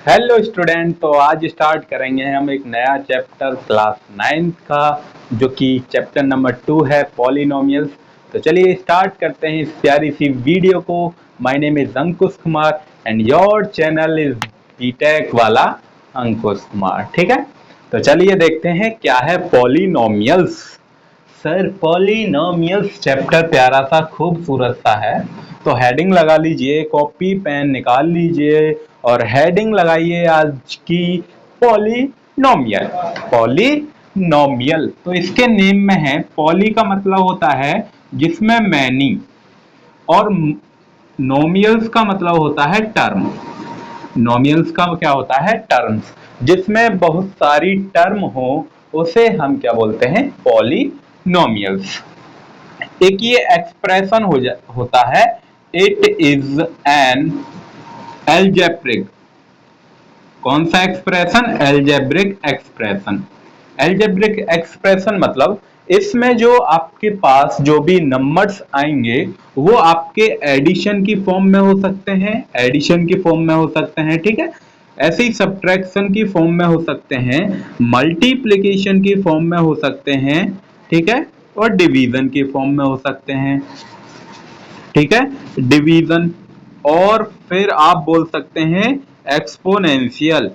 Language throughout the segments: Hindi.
Hello student. तो आज स्टार्ट करेंगे हम एक नया चैप्टर क्लास 9 का, जो कि चैप्टर नंबर 2 है, पॉलिनोमियल्स। तो चलिए स्टार्ट करते हैं इस प्यारी सी वीडियो को। My name is Ankush Kumar and your channel is BTech वाला अंकुश कुमार। ठीक है, तो चलिए देखते हैं क्या है पॉलिनोमियल्स। सर, पॉलिनोमियल्स चैप्टर प्यारा सा खूबसूरत सा है, तो हेडिंग लगा लीजिए, कॉपी पेन निकाल लीजिए और हेडिंग लगाइए आज की पॉलिनोमियल। पॉलिनोमियल तो इसके नेम में है, पॉली का मतलब होता है जिसमें मैनी, और नोमियल्स का मतलब होता है टर्म। नोमियल्स का क्या होता है? टर्म्स। जिसमें बहुत सारी टर्म हो उसे हम क्या बोलते हैं? पॉलिनोमियल्स। एक ये एक्सप्रेशन होता है, इट इज एन एल्जेब्रिक। कौन सा expression? Algebraic expression. Algebraic expression मतलब इसमें जो आपके पास जो भी नंबर्स आएंगे वो आपके एडिशन की फॉर्म में हो सकते हैं, एडिशन की फॉर्म में हो सकते हैं, ठीक है। ऐसे ही सब्ट्रैक्शन की फॉर्म में हो सकते हैं, मल्टीप्लिकेशन की फॉर्म में हो सकते हैं, ठीक है, और डिवीजन की फॉर्म में हो सकते हैं, ठीक है, डिवीजन। और फिर आप बोल सकते हैं एक्सपोनेंशियल,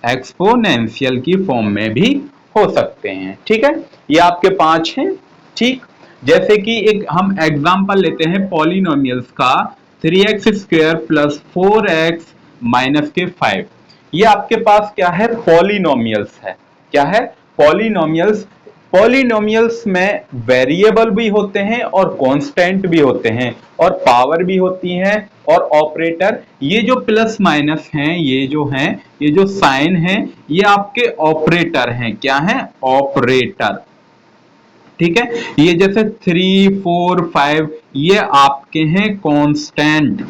एक्सपोनेंशियल की फॉर्म में भी हो सकते हैं, ठीक है। ये आपके 5 हैं, ठीक। जैसे कि एक हम एग्जांपल लेते हैं पॉलिनोमियल्स का, 3x square plus 4x minus के 5। ये आपके पास क्या है? पॉलिनोमियल्स है। क्या है? पॉलिनोमियल्स। पॉलिनोमियल्स में वेरिएबल भी होते हैं और कांस्टेंट भी होते हैं, और पावर भी होती है, और ऑपरेटर। ये जो प्लस माइनस हैं, ये जो हैं, ये जो साइन हैं, ये आपके ऑपरेटर हैं। क्या हैं? ऑपरेटर, ठीक है। ये जैसे 3, 4, 5 ये आपके हैं कांस्टेंट,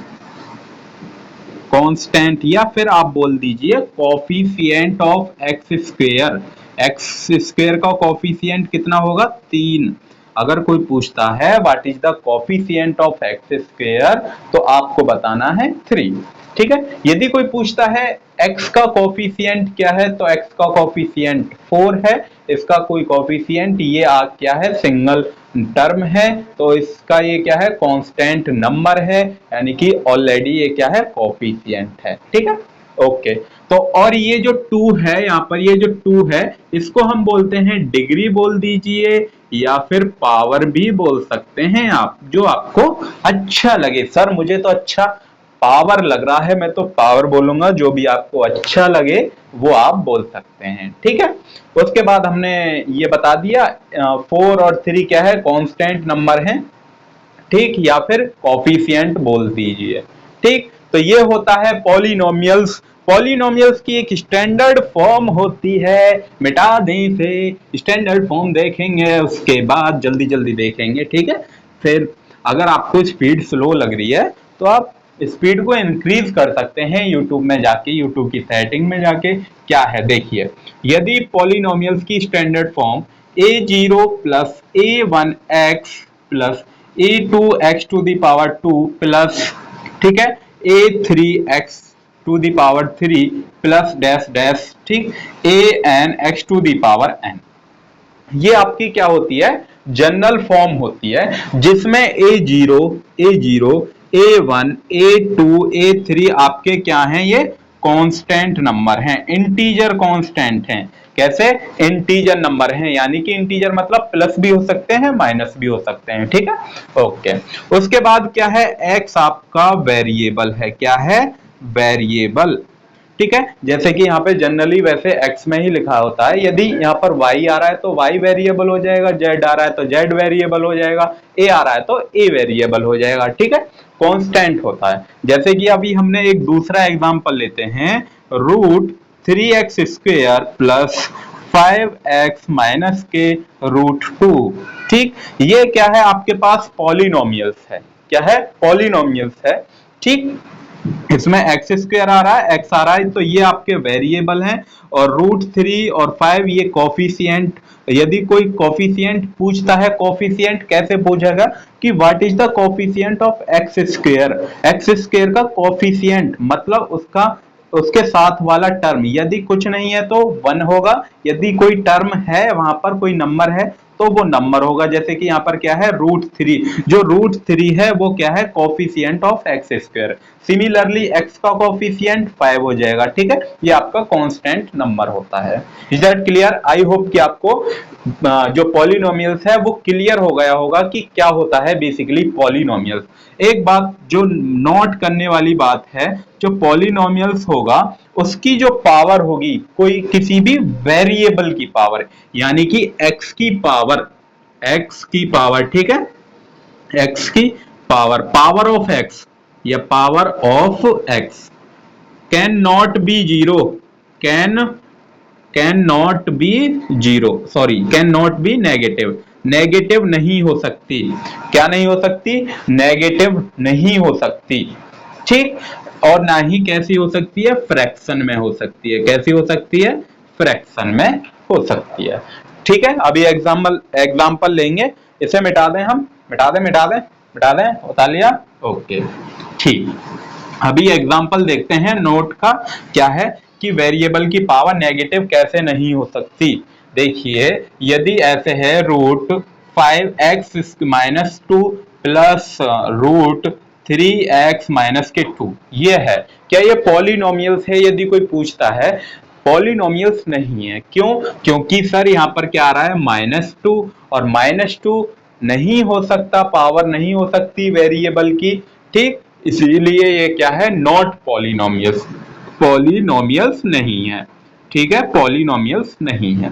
कांस्टेंट, या फिर आप बोल दीजिए coefficient of x square. X square का कोफिशिएंट कितना होगा? 3। अगर कोई पूछता है what is the coefficient of x square, तो आपको बताना है 3, ठीक है। यदि कोई पूछता है x का कोफिशिएंट क्या है, तो x का कोफिशिएंट 4 है। इसका कोई कोफिशिएंट ये क्या है? सिंगल टर्म है, तो इसका ये क्या है? कांस्टेंट नंबर है, यानी कि ऑलरेडी ये क्या है? कोफिशिएंट है, ठीक है। ओके, तो और ये जो 2 है, यहाँ पर ये जो 2 है, इसको हम बोलते हैं डिग्री बोल दीजिए, या फिर पावर भी बोल सकते हैं आप, जो आपको अच्छा लगे। सर मुझे तो अच्छा पावर लग रहा है, मैं तो पावर बोलूंगा, जो भी आपको अच्छा लगे वो आप बोल सकते हैं, ठीक है। उसके बाद हमने ये बता दिया 4 और 3 क्या है? कांस्टेंट नंबर है, ठीक, या फिर कोफिशिएंट बोल दीजिए, ठीक। तो ये होता है पॉलिनोमियल्स। पॉलिनोमियल्स की एक स्टैंडर्ड फॉर्म होती है, मिटा दें से स्टैंडर्ड फॉर्म देखेंगे, उसके बाद जल्दी जल्दी देखेंगे, ठीक है। फिर अगर आपको स्पीड स्लो लग रही है तो आप स्पीड को इंक्रीज कर सकते हैं यूट्यूब में जाके, यूट्यूब की सेटिंग में जाके। क्या है देखिए, यदि पॉलिनोमियल्स की standard form a0 plus a1x plus a2x to the power 2 plus, ठीक है, a3x to the power 3 plus dash dash, ठीक, an x to the power n, ये आपकी क्या होती है? जनरल फॉर्म होती है, जिसमें a0, a0, a1, a2, a3 आपके क्या हैं? ये कांस्टेंट नंबर हैं, इंटीजर कांस्टेंट हैं। कैसे? इंटीजर नंबर हैं, यानी कि इंटीजर मतलब प्लस भी हो सकते हैं, माइनस भी हो सकते हैं, ठीक है। ओके, उसके बाद क्या है? x आपका वेरिएबल है। क्या है? वेरिएबल, ठीक है। जैसे कि यहाँ पे जनरली वैसे x में ही लिखा होता है, यदि यहाँ पर y आ रहा है तो y वेरिएबल हो जाएगा, z आ रहा है तो z वेरिएबल हो जाएगा, a आ रहा है तो a वेरिएबल हो जाएगा, ठीक है। कांस्टेंट होता है। जैसे कि अभी हमने एक दूसरा एग्जांपल लेते हैं, root 3x square plus 5x minus k root 2, ठीक। ये क्या है? आपके पास पॉलिनोमियल्स है। क्या है? पॉलिनोमियल्स है, ठीक। इसमें एक्स स्क्वायर आ रहा है, एक्स आ रहा है, तो ये आपके वेरिएबल हैं, और रूट 3 और 5 ये कॉफिशिएंट। यदि कोई कॉफिशिएंट पूछता है, कॉफिशिएंट कैसे पूछेगा? कि what is the coefficient of x square. X square का कोफिशिएंट मतलब उसका उसके साथ वाला टर्म, यदि कुछ नहीं है तो 1 होगा, यदि कोई टर्म है वहां पर कोई नंबर है तो वो नंबर होगा। जैसे कि यहाँ पर क्या है √3, जो √3 है वो क्या है coefficient of x square. Similarly x का कोफिशिएंट 5 हो जाएगा। ठीक है, ये आपका कांस्टेंट नंबर होता है। Is that clear? I hope कि आपको जो पॉलिनोमियल्स है वो क्लियर हो गया होगा कि क्या होता है बेसिकली पॉलिनोमियल्स। एक बात जो नोट करने वाली बात है, जो पॉलिनोमियल्स होगा उसकी जो पावर होगी कोई किसी भी वेरिएबल की पावर, यानी कि एक्स की पावर, एक्स की पावर, ठीक है, एक्स की पावर, पावर ऑफ एक्स या power of x can not be zero, can not be zero, sorry can not be negative, negative नहीं हो सकती। क्या नहीं हो सकती? नेगेटिव नहीं हो सकती। ठीक, और ना ही कैसी हो सकती है? फ्रैक्शन में हो सकती है। कैसी हो सकती है? फ्रैक्शन में हो सकती है। ठीक है, अभी एग्जाम्पल लेंगे। इसे मिटा दें हम, मिटा दें मिटा दें मिटा दें, उतार लिया, ओके ठीक। अभी एग्जाम्पल देखते हैं नोट का, क्या है कि वेरिएबल की पावर नेगेटिव कैसे नहीं हो सकती। देखिए यदि ऐसे है √5x-2 प्लस √3x-2, ये है, क्या ये पॉलिनोमियल्स है? यदि कोई पूछता है, पॉलिनोमियल्स नहीं है। क्यों? क्योंकि सर यहाँ पर क्या आ रहा है -2, और -2 नहीं हो सकता, पावर नहीं हो सकती वेरिएबल की। ठीक, इसीलिए ये क्या है? नॉट पॉलिनोमियल्स, पॉलिनोमियल्स नहीं है। ठीक है, पॉलिनोमियल्स नहीं है।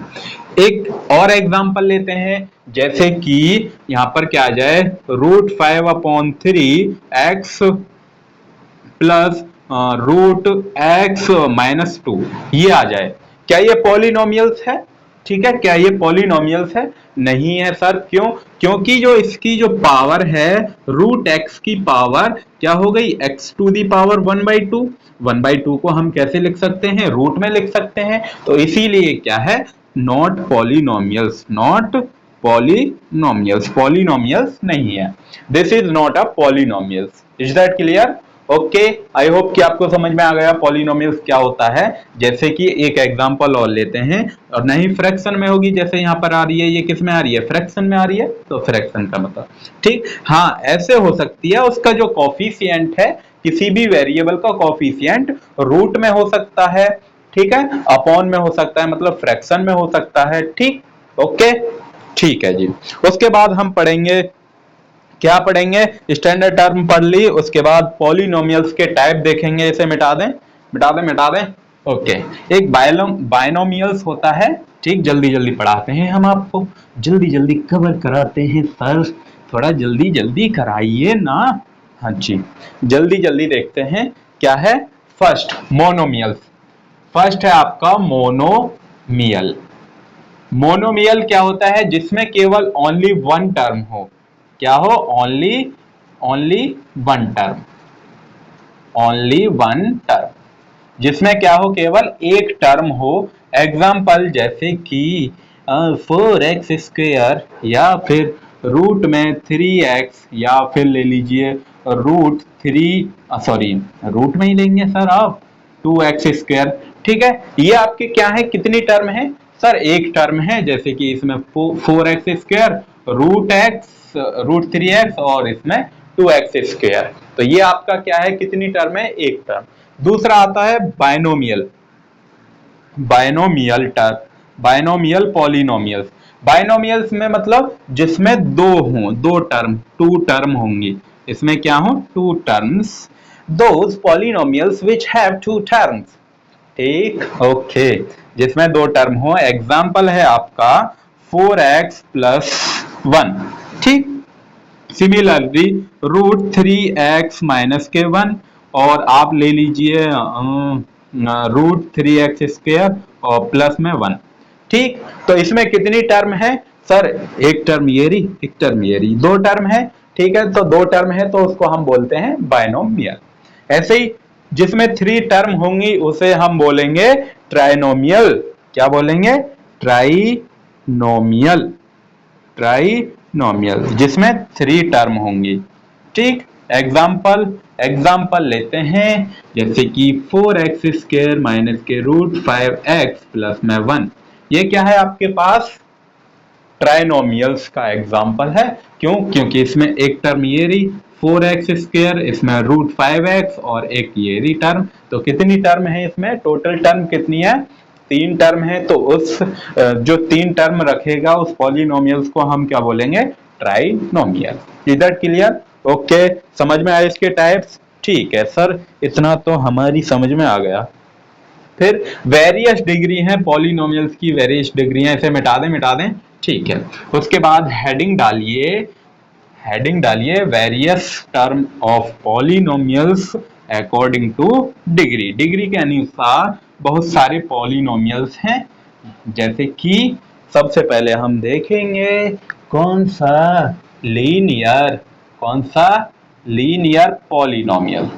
एक और एग्जांपल लेते हैं, जैसे कि यहां पर क्या आ जाए √5/3x प्लस √x-2, ये आ जाए। क्या ये पॉलिनोमियल्स है? ठीक है, क्या ये पॉलिनोमियल्स है? नहीं है सर। क्यों? क्योंकि जो इसकी जो पावर है √x की पावर क्या हो गई? x⁴ 1/2। 1/2 को हम कैसे लिख सकते हैं? रूट में लिख सकते हैं। तो इसीलिए क्या है? Not polynomials, not polynomials, polynomials नहीं है। This is not a polynomials. Is that clear? Okay, I hope कि आपको समझ में आ गया पॉलिनोमियल्स क्या होता है। जैसे कि एक एग्जांपल और लेते हैं, और नहीं फ्रैक्शन में होगी, जैसे यहाँ पर आ रही है, ये किस में आ रही है? फ्रैक्शन में आ रही है, तो फ्रैक्शन का मतलब ठीक। हाँ, ऐसे हो सकती है, उसका जो कॉफिशिएंट है, किसी भी वेरिएबल का कॉफिशिएंट रूट में हो सकता है, ठीक है, अपॉन में हो सकता है, मतलब फ्रैक्शन में हो सकता है। ठीक, ओके ठीक है जी। उसके बाद हम पढ़ेंगे, क्या पढ़ेंगे? स्टैंडर्ड टर्म पढ़ ली, उसके बाद पॉलिनोमियल्स के टाइप देखेंगे। इसे मिटा दें मिटा दें मिटा दें, ओके। एक बायनोमियल्स होता है। ठीक, जल्दी जल्दी पढ़ाते हैं हम आपको, जल्दी जल्दी कवर कराते हैं सर, थोड़ा जल्दी जल्दी कराइए ना। हाँ जी, जल्दी जल्दी देखते हैं क्या है। फर्स्ट मोनोमियल्स, फर्स्ट है आपका मोनोमियल। मोनोमियल क्या होता है? जिसमें केवल ओनली वन टर्म हो। क्या हो? Only only one term, only one term, जिसमें क्या हो? केवल एक टर्म हो। एग्जाम्पल जैसे कि 4x² या फिर रूट में 3x, या फिर ले लीजिए रूट में ही लेंगे सर आप 2x²। ठीक है, ये आपके क्या है? कितनी टर्म है सर? एक टर्म है। जैसे कि इसमें 4x², √3x, और इसमें 2x²। तो ये आपका क्या है? कितनी टर्म है? एक टर्म। दूसरा आता है binomial, binomial term, binomial polynomials. Binomials में मतलब जिसमें दो हों, दो टर्म, टू टर्म होंगी। इसमें क्या हो? Two terms, those polynomials which have two terms. ठीक, ओके, जिसमें दो टर्म हो। एग्जाम्पल है आपका 4x+1। ठीक, सिमिलरली √3x-1, और आप ले लीजिए √3x² और प्लस में 1। ठीक, तो इसमें कितनी टर्म है सर? एक टर्म ये रही, एक टर्म ये रही, दो टर्म है। ठीक है, तो दो टर्म है तो उसको हम बोलते हैं बायनोमियल। ऐसे ही जिसमें 3 टर्म होंगी उसे हम बोलेंगे ट्राइनोमियल। क्या बोलेंगे? Trinomial, trinomial. पॉलिनोमियल जिसमें 3 टर्म होंगी। ठीक, एग्जाम्पल लेते हैं, जैसे कि 4x² minus k root 5x plus में 1। ये क्या है आपके पास? ट्राइनोमियल्स का एग्जाम्पल है। क्यों? क्योंकि इसमें एक टर्म ये रही 4x², इसमें रूट 5x और एक ये रही टर्म। तो कितनी टर्म है इसमें? टोटल टर्म कितनी है? 3 टर्म है। तो उस जो 3 टर्म रखेगा उस पॉलिनोमियल्स को हम क्या बोलेंगे? ट्राइनोमियल। इधर क्लियर? ओके, समझ में आया इसके टाइप्स? ठीक है सर, इतना तो हमारी समझ में आ गया। फिर वेरियस डिग्री है पॉलिनोमियल्स की, वेरियस डिग्री है, इसे मिटा दें। ठीक है, उसके बाद हेडिंग डालिए various term of polynomials according two degree. Degree के अनुसार बहुत सारे पॉलिनोमियल्स हैं, जैसे कि सबसे पहले हम देखेंगे कौन सा लीनियर पॉलिनोमियल।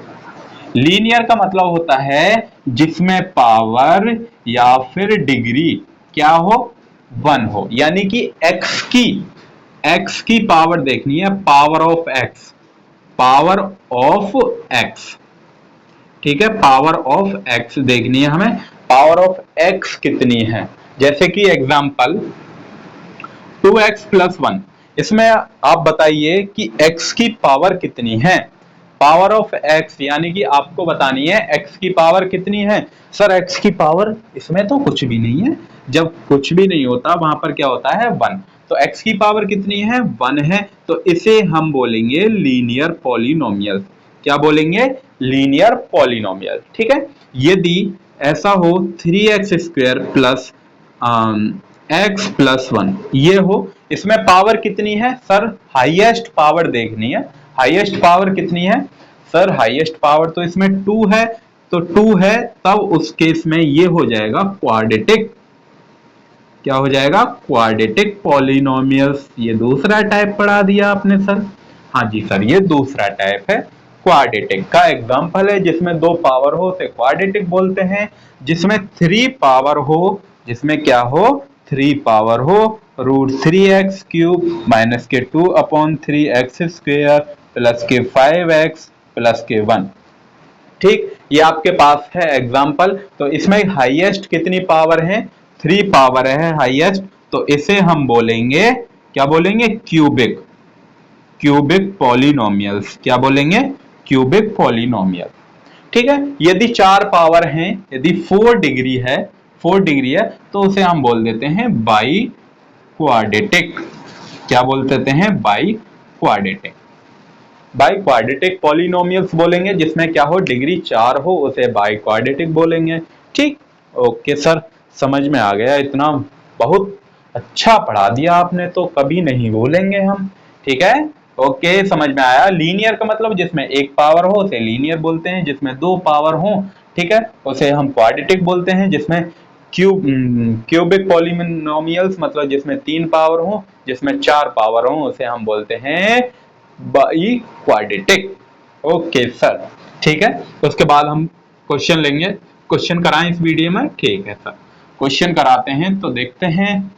लीनियर का मतलब होता है जिसमें पावर या फिर डिग्री क्या हो? 1 हो, यानी कि x की पावर देखनी है, पावर ऑफ x। ठीक है, पावर ऑफ x देखनी है हमें। पावर ऑफ x कितनी है? जैसे कि एग्जांपल 2x प्लस 1, इसमें आप बताइए कि x की पावर कितनी है? पावर ऑफ x यानी कि आपको बतानी है x की पावर कितनी है। सर x की पावर इसमें तो कुछ भी नहीं है, जब कुछ भी नहीं होता वहां पर क्या होता है? 1। तो x की पावर कितनी है? 1 है। तो इसे हम बोलेंगे लीनियर पॉलिनोमियल। क्या बोलेंगे? Linear polynomial. ठीक है, यदि ऐसा हो 3x² प्लस x प्लस 1 ये हो, इसमें पावर कितनी है? सर हाईएस्ट पावर देखनी है। हाईएस्ट पावर कितनी है? सर हाईएस्ट पावर तो इसमें 2 है। तो 2 है, तब उस केस में ये हो जाएगा क्वाड्रेटिक। क्या हो जाएगा? Quadratic polynomials. ये दूसरा टाइप पढ़ा दिया आपने सर। हाँ जी सर, ये दूसरा टाइप है। क्वाड्रेटिक का एग्जांपल है जिसमें 2 पावर हो उसे क्वाड्रेटिक बोलते हैं। जिसमें 3 पावर हो, जिसमें क्या हो? 3 पावर हो, रूट 3x³ माइनस के 2/3x² प्लस के 5x प्लस के 1। ठीक, ये आपके पास है एग्जाम्पल। तो इसमें हाईएस्ट कितनी पावर है? 3 पावर है हाईएस्ट। तो इसे हम बोलेंगे, क्या बोलेंगे? Cubic polynomials. क्या बोलेंगे? Cubic polynomial. ठीक है, यदि 4 पावर हैं, यदि 4 डिग्री है तो उसे हम बोल देते हैं बाई क्वाड्रेटिक। क्या बोल देते हैं? बाई क्वाड्रेटिक पॉलिनोमियल्स बोलेंगे जिसमें क्या हो? डिग्री 4 हो, उसे बाई क्वाड्रेटिक बोलेंगे। ठीक, ओके सर, समझ में आ गया। इतना बहुत अच्छा पढ़ा दिया आपने, तो कभी नहीं भूलेंगे हम। ठीक है, ओके, समझ में आया। लीनियर का मतलब जिसमें 1 पावर हो उसे लीनियर बोलते हैं, जिसमें 2 पावर हो, ठीक है, उसे हम क्वाड्रेटिक बोलते हैं। जिसमें क्यूबिक पॉलिनोमियल्स मतलब जिसमें 3 पावर हो, जिसमें 4 पावर हो, उसे हम बोलते हैं बाई क्वाड्रेटिक। ओके सर, ठीक है। उसके बाद हम क्वेश्चन लेंगे। क्वेश्चन कराएं इस वीडियो में? ठीक है सर, क्वेश्चन कराते हैं। तो देखते हैं,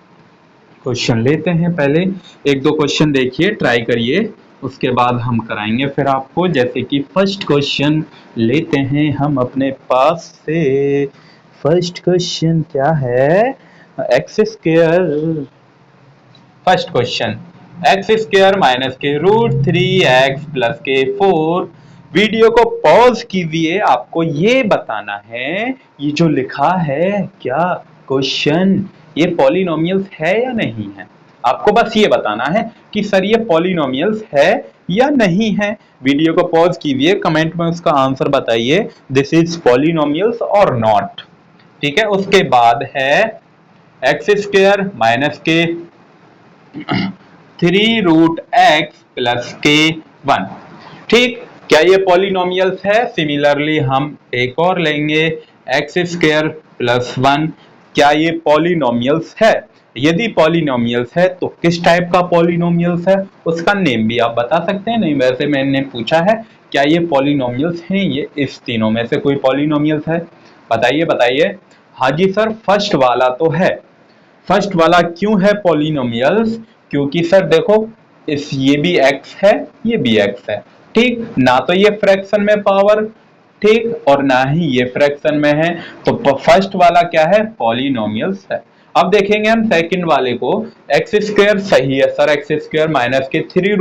क्वेश्चन लेते हैं। पहले 1-2 क्वेश्चन देखिए, ट्राई करिए, उसके बाद हम कराएंगे फिर आपको। जैसे कि फर्स्ट क्वेश्चन लेते हैं हम अपने पास से। फर्स्ट क्वेश्चन क्या है? x²। First question x² minus k root 3x plus के 4। वीडियो को पॉज कीजिए, आपको ये बताना है ये जो लिखा है क्या क्वेश्चन, ये पॉलिनोमियल्स है या नहीं है। आपको बस ये बताना है कि सर ये पॉलिनोमियल्स है या नहीं है। वीडियो को पॉज कीजिए, कमेंट में उसका आंसर बताइए, दिस इज पॉलिनोमियल्स और नॉट। ठीक है, उसके बाद है x² माइनस के 3√x प्लस के 1। ठीक, क्या ये पॉलिनोमियल्स है? सिमिलरली हम एक और लेंगे x² प्लस 1। क्या ये पॉलिनोमियल्स है? यदि पॉलिनोमियल्स है तो किस टाइप का पॉलिनोमियल्स है, उसका नेम भी आप बता सकते हैं। नहीं, वैसे मैंने पूछा है क्या ये पॉलिनोमियल्स हैं, ये इस तीनों में से कोई पॉलिनोमियल्स है? बताइए। हाँ जी सर, फर्स्ट वाला तो है। फर्स्ट वाला क्यों है पॉलिनोमियल्स? क्योंकि सर देखो इस ये भी x है, ये भी x है, ठीक। ना तो ये फ्रैक्शन में पावर, ठीक, और ना ही ये फ्रैक्शन में है। तो फर्स्ट वाला क्या है, पॉलिनोमियल्स है। अब देखेंगे हम सेकंड वाले को, एक्स स्क्वायर सही है sir, x square minus k 3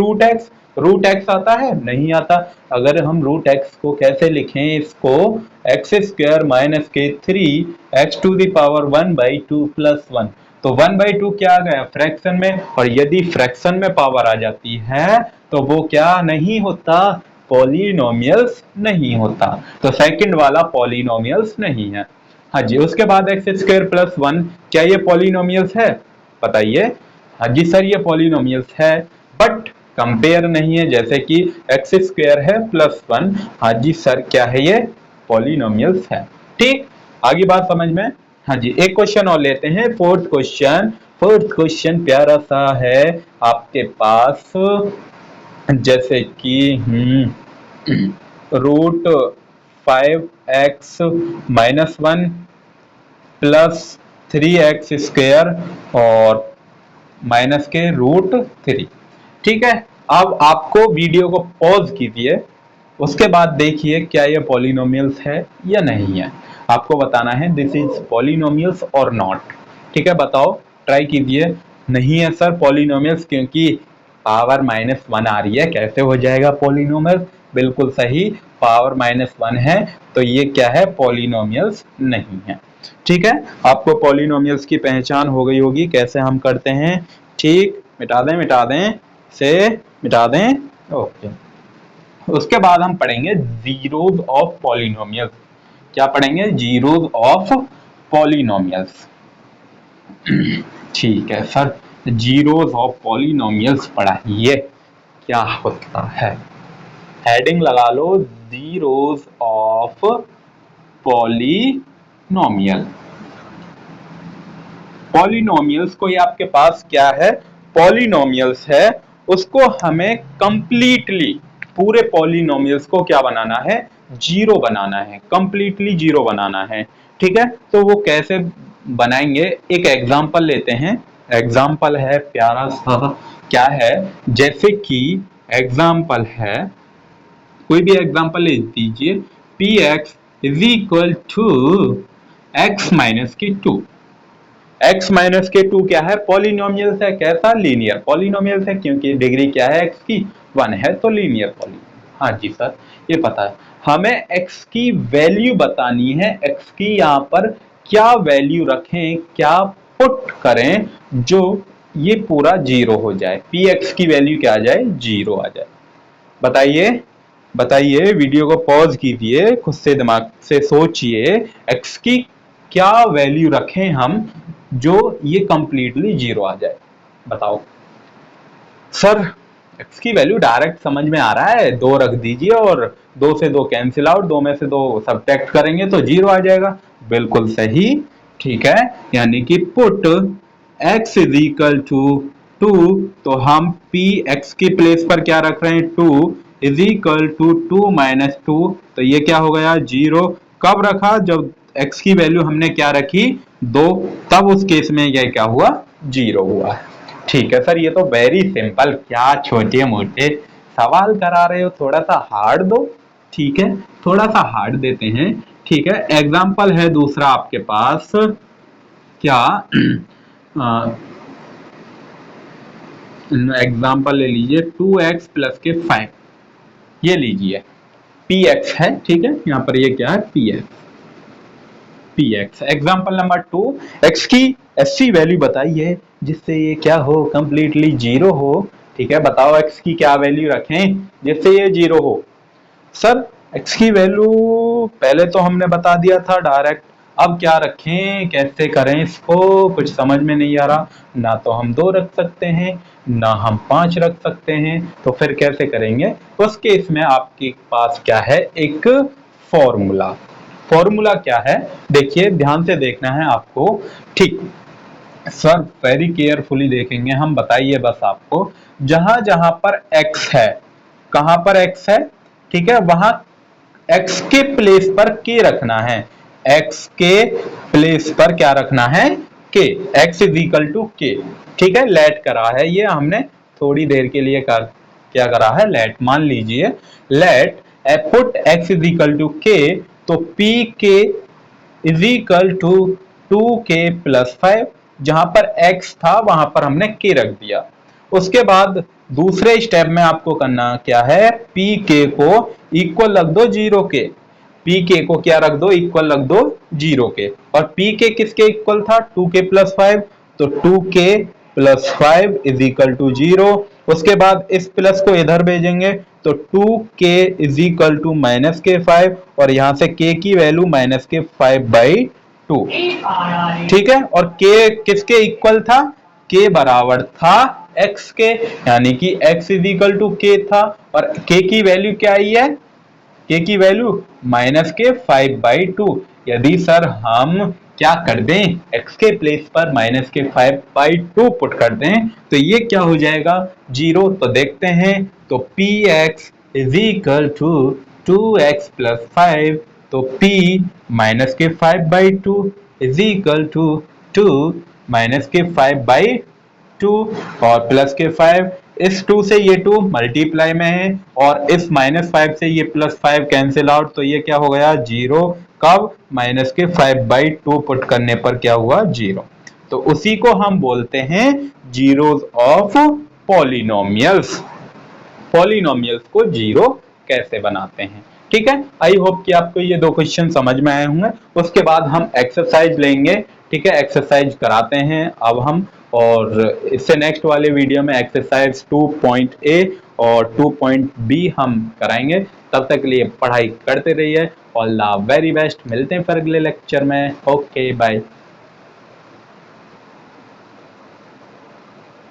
root x आता है, नहीं आता। अगर हम रूट एक्स को कैसे लिखें, इसको x square minus k 3 x to the power 1/2 प्लस 1, तो 1/2 क्या आ गया फ्रैक्शन में, और यदि फ्रैक्शन में पावर आ जाती है तो वो क्या नहीं होता, पॉलिनोमियल्स नहीं होता। तो सेकंड वाला पॉलिनोमियल्स नहीं है। हाँ जी, उसके बाद एक्स स्क्वायर प्लस 1, क्या ये पॉलिनोमियल्स है, बताइए। हाँ जी सर, ये पॉलिनोमियल्स है, बट कंपेयर नहीं है, जैसे कि एक्स स्क्वायर है प्लस 1, हाँ जी सर क्या है, ये पॉलिनोमियल्स है, ठीक। आगे बात समझ में। हाँ जी, एक क्वेश्चन और लेते हैं, फोर्थ क्वेश्चन प्यारा सा है आपके पास, जैसे कि root 5x minus 1 plus 3x square और माइनस के रूट 3, ठीक है। अब आपको वीडियो को पॉज कीजिए, उसके बाद देखिए क्या ये पॉलिनोमियल्स है या नहीं है। आपको बताना है दिस इज पॉलिनोमियल्स और नॉट, ठीक है। बताओ, ट्राई कीजिए। नहीं है सर पॉलिनोमियल्स, क्योंकि पावर -1 आ रही है, कैसे हो जाएगा पॉलिनोमियल, बिल्कुल सही, पावर -1 है, तो ये क्या है, पॉलिनोमियल्स नहीं है, ठीक है। आपको पॉलिनोमियल्स की पहचान हो गई होगी, कैसे हम करते हैं, ठीक। मिटा दें से मिटा दें, ओके। उसके बाद हम पढ़ेंगे जीरोज ऑफ पॉलिनोमियल्स। क्या पढ़ेंगे, जीरोज ऑफ पॉलिनोमियल्स, ठीक है सर। जीरोज ऑफ पॉलिनोमियल्स पढ़ाइए, क्या होता है, हेडिंग लगा लो, जीरोज ऑफ पॉलिनोमियल। पॉलिनोमियल्स को ये आपके पास क्या है, पॉलिनोमियल्स है, उसको हमें कंप्लीटली पूरे पॉलिनोमियल्स को क्या बनाना है, जीरो बनाना है, कंप्लीटली जीरो बनाना है, ठीक है। तो वो कैसे बनाएंगे, एक एग्जांपल लेते हैं। एग्जांपल है प्यारा सा, क्या है, जैसे कि एग्जांपल है, कोई भी एग्जांपल ले दीजिए, p x is equal to x minus की 2। x माइनस के 2 क्या है, पॉलिनोमियल है, कैसा, लीनियर पॉलिनोमियल है, क्योंकि डिग्री क्या है x की 1 है, तो लीनियर पॉलिनोमियल। हाँ जी सर, ये पता है। हमें x की वैल्यू बतानी है, x की यहाँ पर क्या वैल्यू रखें, क्या पुट करें जो ये पूरा जीरो हो जाए, px की वैल्यू क्या आ जाए, जीरो आ जाए। बताइए, वीडियो को पॉज कीजिए, खुद से दिमाग से सोचिए, x की क्या वैल्यू रखें हम जो ये कंप्लीटली जीरो आ जाए, बताओ। सर x की वैल्यू डायरेक्ट समझ में आ रहा है, 2 रख दीजिए और 2 से 2 कैंसिल आउट, 2 में से 2 सब्ट्रैक्ट करेंगे तो जीरो आ जाएगा, बिल्कुल सही, ठीक है। यानी कि put x is equal to 2, तो हम p x की प्लेस पर क्या रख रहे हैं, 2 इज इक्वल टू 2 माइनस 2, तो ये क्या हो गया, जीरो। कब रखा, जब x की वैल्यू हमने क्या रखी, 2, तब उस केस में यह क्या हुआ, जीरो हुआ, ठीक है सर। ये तो वेरी सिंपल, क्या छोटे मोटे सवाल करा रहे हो, थोड़ा सा हार्ड दो, ठीक है, थोड़ा सा हार्ड देते हैं, ठीक है। एग्जाम्पल है दूसरा आपके पास, क्या एग्जाम्पल ले लीजिए, 2x प्लस के 5, ये लीजिए, px है, ठीक है, यहाँ पर ये क्या है, px। एग्जाम्पल नंबर 2, x की ऐसी वैल्यू बताइए जिससे ये क्या हो, कंप्लीटली जीरो हो, ठीक है। बताओ x की क्या वैल्यू रखें जिससे ये जीरो हो। सर x की वैल्यू पहले तो हमने बता दिया था डायरेक्ट, अब क्या रखें, कैसे करें इसको, कुछ समझ में नहीं आ रहा। ना तो हम 2 रख सकते हैं, ना हम 5 रख सकते हैं, तो फिर कैसे करेंगे, उस केस में आपके पास क्या है, एक फॉर्मूला। फॉर्मूला क्या है, देखिए ध्यान से देखना है आपको, ठीक सर, वेरी केयरफुली देखेंगे हम, बताइए बस आपको, जहां जहां पर x है, कहां पर x है, ठीक है, वहां x के प्लेस पर k रखना है, x के प्लेस पर क्या रखना है, k, x is equal to k, ठीक है। लेट करा है ये हमने थोड़ी देर के लिए क्या करा है, लेट मान लीजिए, let put x is equal to k, तो पी के is equal to 2k plus 5, जहां पर x था वहां पर हमने k रख दिया। उसके बाद दूसरे स्टेप में आपको करना क्या है, पी के को इक्वल रख दो 0 के, पी के को क्या रख दो, इक्वल रख दो 0 के, और पी के किसके इक्वल था, 2k प्लस 5, तो 2k plus 5 is equal to 0। उसके बाद इस प्लस को इधर भेजेंगे तो 2k is equal to minus के 5, और यहां से k की वैल्यू माइनस के 5/2, ठीक है। और k किसके इक्वल था, k बराबर था x के, यानी कि x is equal to k था, और k की वैल्यू क्या आई है, k की वैल्यू माइनस के 5/2। यदि सर हम क्या कर दें, x के प्लेस पर माइनस के 5/2 पुट कर दें तो ये क्या हो जाएगा, 0। तो देखते हैं, तो px is equal to 2x plus 5, तो p माइनस के 5/2 इज इक्वल टू 2 माइनस के 5/2 और प्लस के 5, इस 2 से ये 2 मल्टीप्लाई में है, और इस माइनस 5 से ये प्लस 5 कैंसिल आउट, तो ये क्या हो गया 0। कब, माइनस के 5/2 पुट करने पर क्या हुआ, 0। तो उसी को हम बोलते हैं जीरोस ऑफ पॉलिनोमियल्स। पॉलिनोमियल्स को जीरो कैसे बनाते हैं, ठीक है। आई होप कि आपको ये दो क्वेश्चन समझ में आए होंगे। उसके बाद हम एक्सरसाइज लेंगे, ठीक है, एक्सरसाइज कराते हैं अब हम, और इससे नेक्स्ट वाले वीडियो में एक्सरसाइज 2.A और 2.B हम कराएंगे। तब तक के लिए पढ़ाई करते रहिए, ऑल द वेरी बेस्ट। मिलते हैं फिर अगले लेक्चर में, ओके बाय।